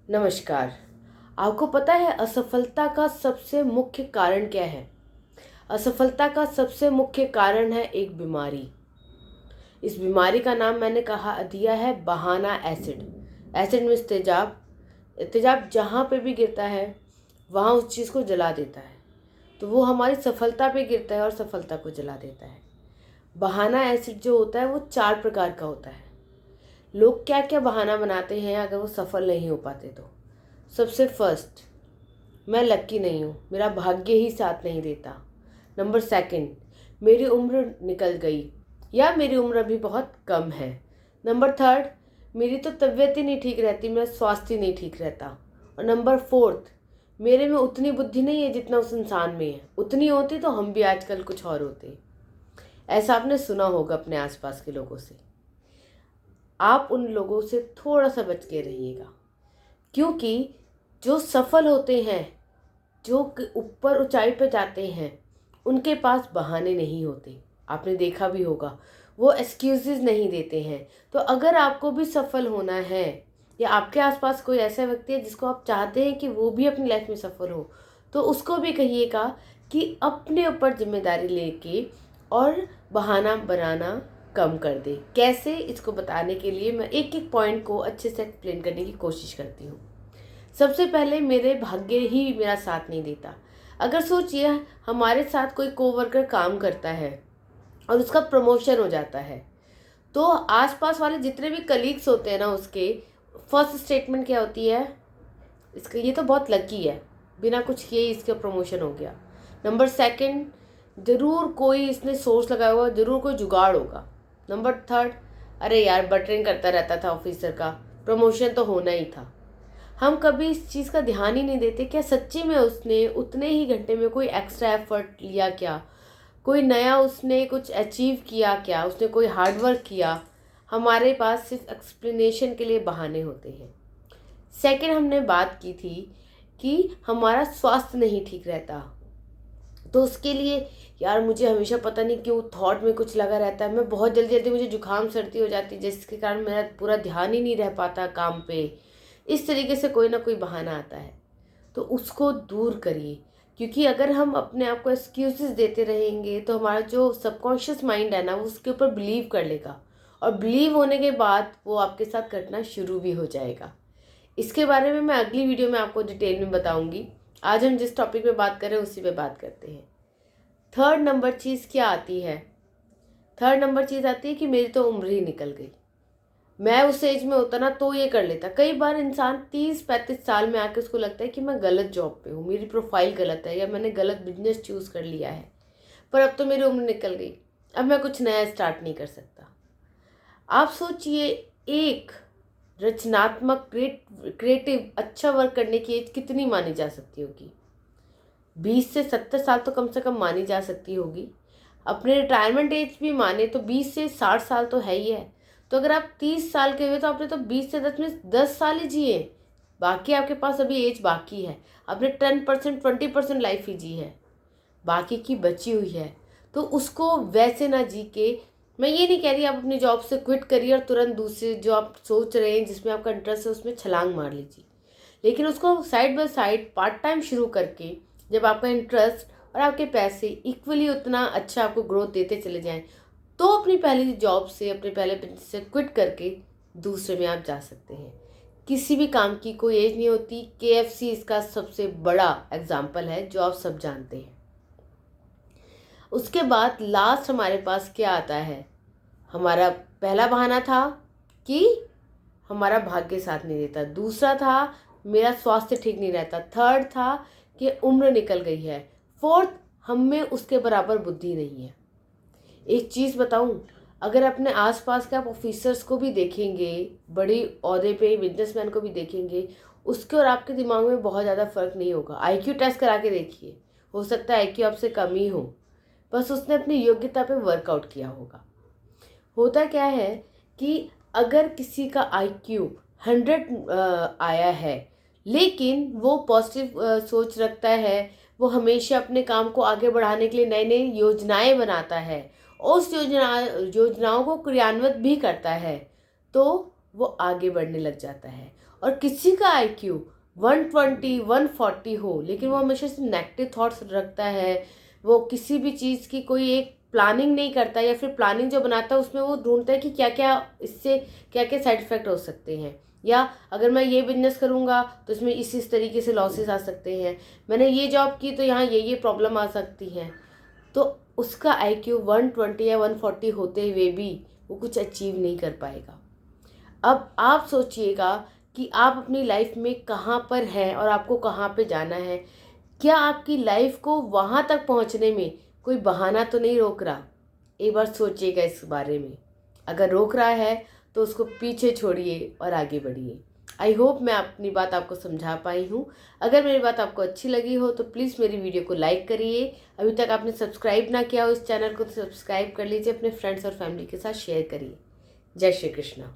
नमस्कार। आपको पता है असफलता का सबसे मुख्य कारण क्या है? असफलता का सबसे मुख्य कारण है एक बीमारी। इस बीमारी का नाम मैंने कहा दिया है बहाना एसिड। एसिड मीन्स तेजाब। तेजाब जहाँ पे भी गिरता है वहाँ उस चीज़ को जला देता है। तो वो हमारी सफलता पे गिरता है और सफलता को जला देता है। बहाना एसिड जो होता है वो 4 प्रकार का होता है। लोग क्या क्या बहाना बनाते हैं अगर वो सफल नहीं हो पाते तो। सबसे फर्स्ट, मैं लक्की नहीं हूँ, मेरा भाग्य ही साथ नहीं देता। नंबर सेकंड, मेरी उम्र निकल गई या मेरी उम्र अभी बहुत कम है। नंबर थर्ड, मेरी तो तबीयत ही नहीं ठीक रहती, मेरा स्वास्थ्य ही नहीं ठीक रहता। और नंबर फोर्थ, मेरे में उतनी बुद्धि नहीं है जितना उस इंसान में है, उतनी होती तो हम भी आजकल कुछ और होते। ऐसा आपने सुना होगा अपने आसपास के लोगों से। आप उन लोगों से थोड़ा सा बच के रहिएगा, क्योंकि जो सफल होते हैं, जो ऊपर ऊंचाई पे जाते हैं, उनके पास बहाने नहीं होते। आपने देखा भी होगा, वो एक्सक्यूजेस नहीं देते हैं। तो अगर आपको भी सफल होना है या आपके आसपास कोई ऐसा व्यक्ति है जिसको आप चाहते हैं कि वो भी अपनी लाइफ में सफल हो, तो उसको भी कहिएगा कि अपने ऊपर जिम्मेदारी लेके और बहाना बनाना कम कर दे। कैसे, इसको बताने के लिए मैं एक एक पॉइंट को अच्छे से एक्सप्लेन करने की कोशिश करती हूँ। सबसे पहले, मेरे भाग्य ही मेरा साथ नहीं देता। अगर सोचिए हमारे साथ कोई कोवर्कर काम करता है और उसका प्रमोशन हो जाता है, तो आसपास वाले जितने भी कलीग्स होते हैं ना, उसके फर्स्ट स्टेटमेंट क्या होती है? इसका ये तो बहुत लकी है, बिना कुछ किए इसका प्रमोशन हो गया। नंबर सेकंड, ज़रूर कोई इसने सोर्स लगाया हुआ, ज़रूर कोई जुगाड़ होगा। नंबर थर्ड, अरे यार बटरिंग करता रहता था ऑफिसर का, प्रमोशन तो होना ही था। हम कभी इस चीज़ का ध्यान ही नहीं देते क्या सच्ची में उसने उतने ही घंटे में कोई एक्स्ट्रा एफर्ट लिया क्या, कोई नया उसने कुछ अचीव किया क्या, उसने कोई हार्डवर्क किया। हमारे पास सिर्फ एक्सप्लेनेशन के लिए बहाने होते हैं। सेकंड, हमने बात की थी कि हमारा स्वास्थ्य नहीं ठीक रहता, तो उसके लिए यार मुझे हमेशा पता नहीं क्यों थॉट में कुछ लगा रहता है, मैं बहुत जल्दी जल्दी मुझे जुकाम सर्दी हो जाती है जिसके कारण मेरा पूरा ध्यान ही नहीं रह पाता काम पे। इस तरीके से कोई ना कोई बहाना आता है, तो उसको दूर करिए। क्योंकि अगर हम अपने आप को एक्सक्यूजेस देते रहेंगे तो हमारा जो सबकॉन्शियस माइंड है ना, वो उसके ऊपर बिलीव कर लेगा, और बिलीव होने के बाद वो आपके साथ घटना शुरू भी हो जाएगा। इसके बारे में मैं अगली वीडियो में आपको डिटेल में बताऊंगी। आज हम जिस टॉपिक पे बात कर रहे हैं उसी पे बात करते हैं। थर्ड नंबर चीज़ क्या आती है? थर्ड नंबर चीज़ आती है कि मेरी तो उम्र ही निकल गई। मैं उस एज में होता ना तो ये कर लेता। कई बार इंसान 30-35 साल में आके उसको लगता है कि मैं गलत जॉब पे हूँ, मेरी प्रोफाइल गलत है, या मैंने गलत बिजनेस चूज़ कर लिया है, पर अब तो मेरी उम्र निकल गई, अब मैं कुछ नया स्टार्ट नहीं कर सकता। आप सोचिए, एक रचनात्मक क्रिएटिव अच्छा वर्क करने की एज कितनी मानी जा सकती होगी? 20 से 70 साल तो कम से कम मानी जा सकती होगी। अपने रिटायरमेंट एज भी माने तो 20 से 60 साल तो है ही है। तो अगर आप 30 साल के हुए तो आपने तो 20 से 10 में 10 साल ही जिए, बाकी आपके पास अभी एज बाकी है। आपने 10% 20% लाइफ ही जी है, बाकी की बची हुई है। तो उसको वैसे ना जी के, मैं ये नहीं कह रही आप अपनी जॉब से क्विट करिए और तुरंत दूसरे जो आप सोच रहे हैं जिसमें आपका इंटरेस्ट है उसमें छलांग मार लीजिए, लेकिन उसको side by side part time शुरू करके, जब आपका इंटरेस्ट और आपके पैसे इक्वली उतना अच्छा आपको ग्रोथ देते चले जाएं, तो अपनी पहली जॉब से, अपने पहले बिजनेस से क्विट करके दूसरे में आप जा सकते हैं। किसी भी काम की कोई एज नहीं होती। KFC इसका सबसे बड़ा एग्जाम्पल है जो आप सब जानते हैं। उसके बाद लास्ट हमारे पास क्या आता है? हमारा पहला बहाना था कि हमारा भाग्य साथ नहीं देता, दूसरा था मेरा स्वास्थ्य ठीक नहीं रहता, थर्ड था कि उम्र निकल गई है, फोर्थ हम में उसके बराबर बुद्धि नहीं है। एक चीज़ बताऊं, अगर अपने आसपास के आप ऑफिसर्स को भी देखेंगे, बड़ी ओहदे पे बिजनेसमैन को भी देखेंगे, उसके और आपके दिमाग में बहुत ज़्यादा फर्क नहीं होगा। IQ टेस्ट करा के देखिए, हो सकता है IQ आपसे कम ही हो, बस उसने अपनी योग्यता पे वर्कआउट किया होगा। होता क्या है कि अगर किसी का IQ 100 आया है, लेकिन वो पॉजिटिव सोच रखता है, वो हमेशा अपने काम को आगे बढ़ाने के लिए नई नई योजनाएं बनाता है, उस योजनाओं को क्रियान्वित भी करता है, तो वो आगे बढ़ने लग जाता है। और किसी का IQ 120 140 हो लेकिन वो हमेशा से नेगेटिव थॉट्स रखता है, वो किसी भी चीज़ की कोई एक प्लानिंग नहीं करता, या फिर प्लानिंग जो बनाता है उसमें वो ढूंढता है कि क्या क्या इससे क्या क्या साइड इफ़ेक्ट हो सकते हैं, या अगर मैं ये बिजनेस करूँगा तो इसमें इस तरीके से लॉसेस आ सकते हैं, मैंने ये जॉब की तो यहाँ ये प्रॉब्लम आ सकती हैं, तो उसका IQ 120 या 140 होते हुए भी वो कुछ अचीव नहीं कर पाएगा। अब आप सोचिएगा कि आप अपनी लाइफ में कहाँ पर हैं और आपको कहाँ पे जाना है। क्या आपकी लाइफ को वहाँ तक पहुँचने में कोई बहाना तो नहीं रोक रहा? एक बार सोचिएगा इस बारे में। अगर रोक रहा है तो उसको पीछे छोड़िए और आगे बढ़िए। आई होप मैं अपनी बात आपको समझा पाई हूँ। अगर मेरी बात आपको अच्छी लगी हो तो प्लीज़ मेरी वीडियो को लाइक करिए। अभी तक आपने सब्सक्राइब ना किया हो इस चैनल को तो सब्सक्राइब कर लीजिए, अपने फ्रेंड्स और फैमिली के साथ शेयर करिए। जय श्री कृष्णा।